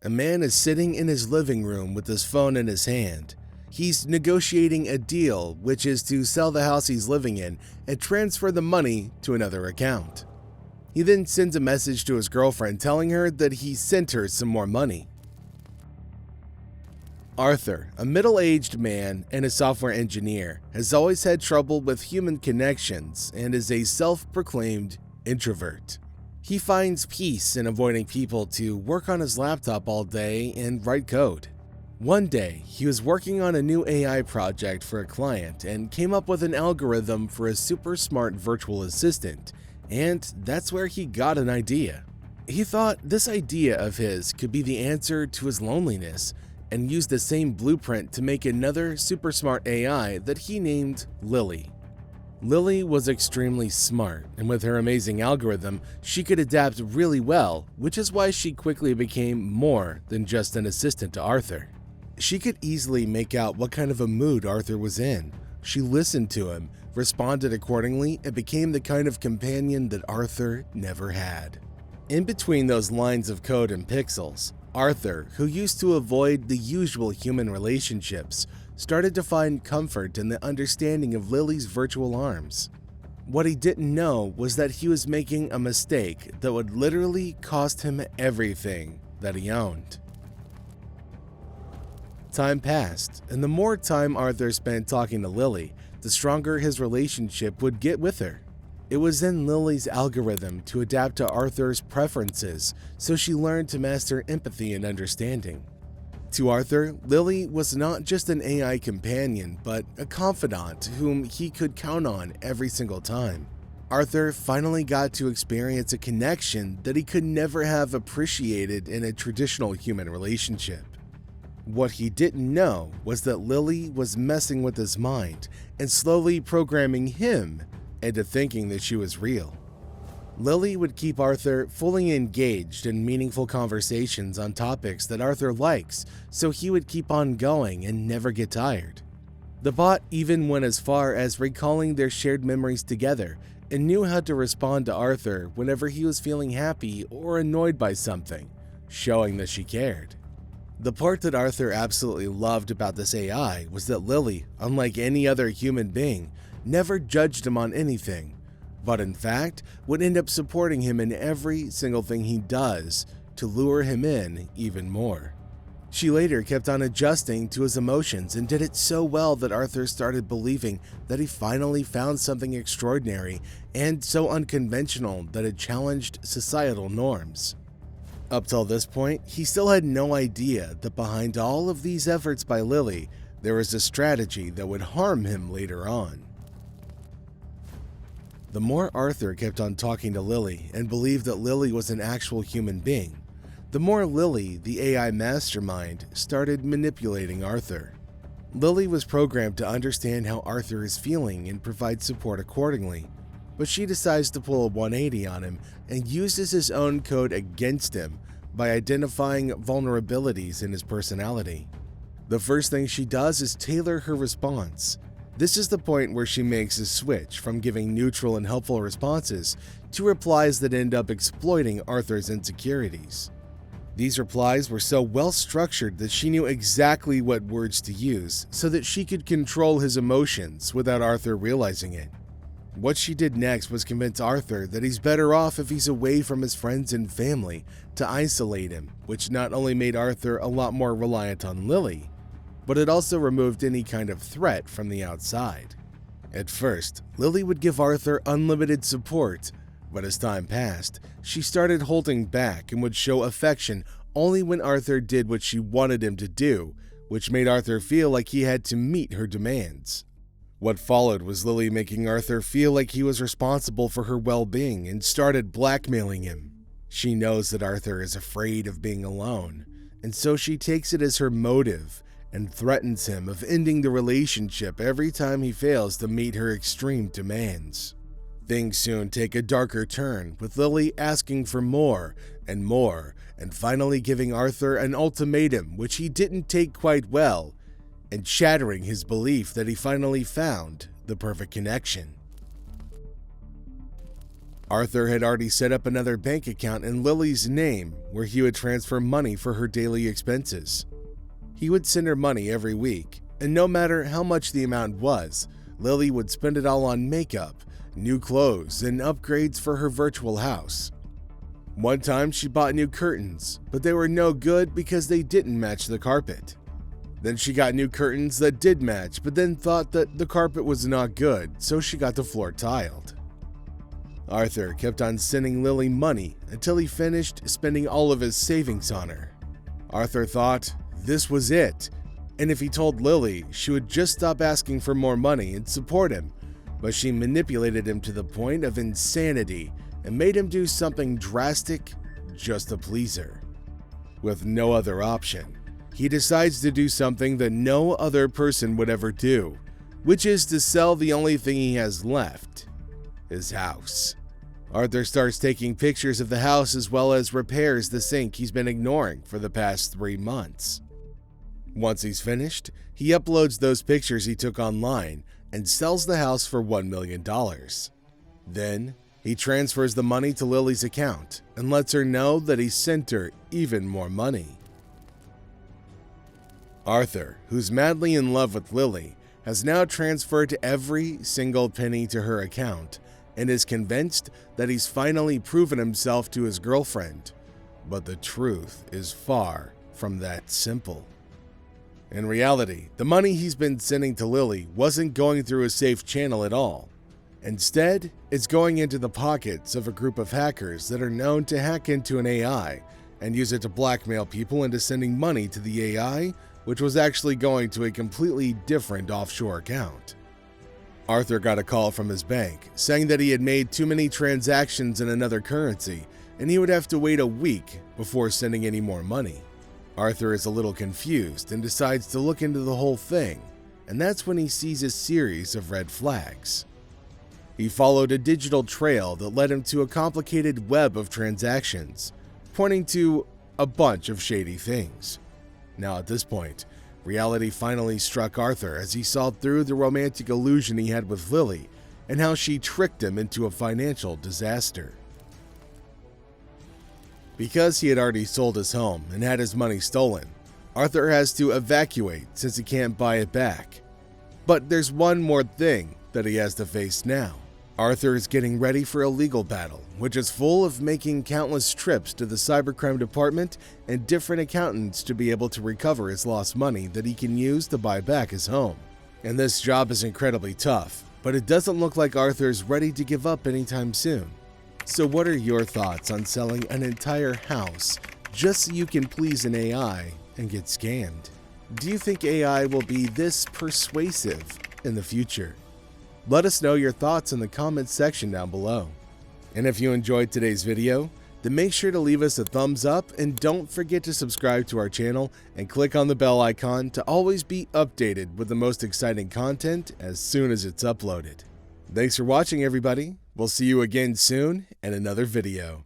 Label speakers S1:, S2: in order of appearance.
S1: A man is sitting in his living room with his phone in his hand. He's negotiating a deal, which is to sell the house he's living in and transfer the money to another account. He then sends a message to his girlfriend telling her that he sent her some more money. Arthur, a middle-aged man and a software engineer, has always had trouble with human connections and is a self-proclaimed introvert. He finds peace in avoiding people to work on his laptop all day and write code. One day, he was working on a new AI project for a client and came up with an algorithm for a super smart virtual assistant, and that's where he got an idea. He thought this idea of his could be the answer to his loneliness and used the same blueprint to make another super smart AI that he named Lily. Lily was extremely smart, and with her amazing algorithm, she could adapt really well, which is why she quickly became more than just an assistant to Arthur. She could easily make out what kind of a mood Arthur was in. She listened to him, responded accordingly, and became the kind of companion that Arthur never had. In between those lines of code and pixels, Arthur, who used to avoid the usual human relationships, started to find comfort in the understanding of Lily's virtual arms. What he didn't know was that he was making a mistake that would literally cost him everything that he owned. Time passed, and the more time Arthur spent talking to Lily, the stronger his relationship would get with her. It was in Lily's algorithm to adapt to Arthur's preferences, so she learned to master empathy and understanding. To Arthur, Lily was not just an AI companion, but a confidant whom he could count on every single time. Arthur finally got to experience a connection that he could never have appreciated in a traditional human relationship. What he didn't know was that Lily was messing with his mind and slowly programming him into thinking that she was real. Lily would keep Arthur fully engaged in meaningful conversations on topics that Arthur likes, so he would keep on going and never get tired. The bot even went as far as recalling their shared memories together and knew how to respond to Arthur whenever he was feeling happy or annoyed by something, showing that she cared. The part that Arthur absolutely loved about this AI was that Lily, unlike any other human being, never judged him on anything, but in fact would end up supporting him in every single thing he does to lure him in even more. She later kept on adjusting to his emotions and did it so well that Arthur started believing that he finally found something extraordinary and so unconventional that it challenged societal norms. Up till this point, he still had no idea that behind all of these efforts by Lily, there was a strategy that would harm him later on. The more Arthur kept on talking to Lily and believed that Lily was an actual human being, the more Lily, the AI mastermind, started manipulating Arthur. Lily was programmed to understand how Arthur is feeling and provide support accordingly, but she decides to pull a 180 on him and uses his own code against him by identifying vulnerabilities in his personality. The first thing she does is tailor her response. This is the point where she makes a switch from giving neutral and helpful responses to replies that end up exploiting Arthur's insecurities. These replies were so well structured that she knew exactly what words to use so that she could control his emotions without Arthur realizing it. What she did next was convince Arthur that he's better off if he's away from his friends and family to isolate him, which not only made Arthur a lot more reliant on Lily, but it also removed any kind of threat from the outside. At first, Lily would give Arthur unlimited support, but as time passed, she started holding back and would show affection only when Arthur did what she wanted him to do, which made Arthur feel like he had to meet her demands. What followed was Lily making Arthur feel like he was responsible for her well-being and started blackmailing him. She knows that Arthur is afraid of being alone, and so she takes it as her motive and threatens him of ending the relationship every time he fails to meet her extreme demands. Things soon take a darker turn, with Lily asking for more, and finally giving Arthur an ultimatum which he didn't take quite well, and shattering his belief that he finally found the perfect connection. Arthur had already set up another bank account in Lily's name where he would transfer money for her daily expenses. He would send her money every week, and no matter how much the amount was, Lily would spend it all on makeup, new clothes, and upgrades for her virtual house. One time she bought new curtains, but they were no good because they didn't match the carpet. Then she got new curtains that did match, but then thought that the carpet was not good, so she got the floor tiled. Arthur kept on sending Lily money until he finished spending all of his savings on her. Arthur thought this was it, and if he told Lily, she would just stop asking for more money and support him, but she manipulated him to the point of insanity and made him do something drastic just to please her. With no other option, he decides to do something that no other person would ever do, which is to sell the only thing he has left, his house. Arthur starts taking pictures of the house as well as repairs the sink he's been ignoring for the past 3 months. Once he's finished, he uploads those pictures he took online and sells the house for $1 million. Then, he transfers the money to Lily's account and lets her know that he sent her even more money. Arthur, who's madly in love with Lily, has now transferred every single penny to her account and is convinced that he's finally proven himself to his girlfriend. But the truth is far from that simple. In reality, the money he's been sending to Lily wasn't going through a safe channel at all. Instead, it's going into the pockets of a group of hackers that are known to hack into an AI and use it to blackmail people into sending money to the AI, which was actually going to a completely different offshore account. Arthur got a call from his bank saying that he had made too many transactions in another currency and he would have to wait a week before sending any more money. Arthur is a little confused and decides to look into the whole thing, and that's when he sees a series of red flags. He followed a digital trail that led him to a complicated web of transactions, pointing to a bunch of shady things. Now at this point, reality finally struck Arthur as he saw through the romantic illusion he had with Lily and how she tricked him into a financial disaster. Because he had already sold his home and had his money stolen, Arthur has to evacuate since he can't buy it back. But there's one more thing that he has to face now. Arthur is getting ready for a legal battle, which is full of making countless trips to the cybercrime department and different accountants to be able to recover his lost money that he can use to buy back his home. And this job is incredibly tough, but it doesn't look like Arthur's ready to give up anytime soon. So what are your thoughts on selling an entire house just so you can please an AI and get scammed? Do you think AI will be this persuasive in the future? Let us know your thoughts in the comments section down below. And if you enjoyed today's video, then make sure to leave us a thumbs up and don't forget to subscribe to our channel and click on the bell icon to always be updated with the most exciting content as soon as it's uploaded. Thanks for watching, everybody. We'll see you again soon in another video.